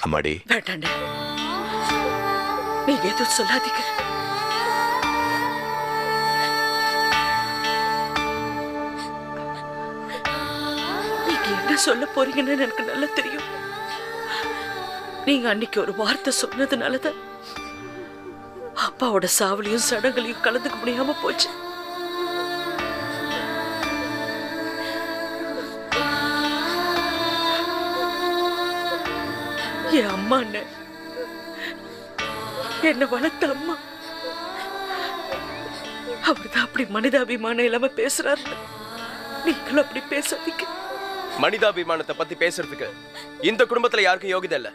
அம்மாடி வேண்டாண்ட, நீங்க எதுவும் சொல்லாதீங்க. நீங்க என்ன சொல்ல போறீங்கன்னு எனக்கு நல்லா தெரியும். நீங்க அன்னைக்கு ஒரு வார்த்தை சொன்னதுனாலதான் அப்பாவோட சாவலையும் சடங்களையும் கலந்துக்க முடியாம போச்சு. என் அம்மா என்ன வளர்த்த அம்மா, அவர்தான் அப்படி மனிதாபிமானம் இல்லாம பேசுறாரு. நீங்களும் அப்படி பேசாதீங்க. மனிதாபிமானத்தை பத்தி பேசுறதுக்கு இந்த குடும்பத்துல யாருக்கும் யோகிதை இல்ல.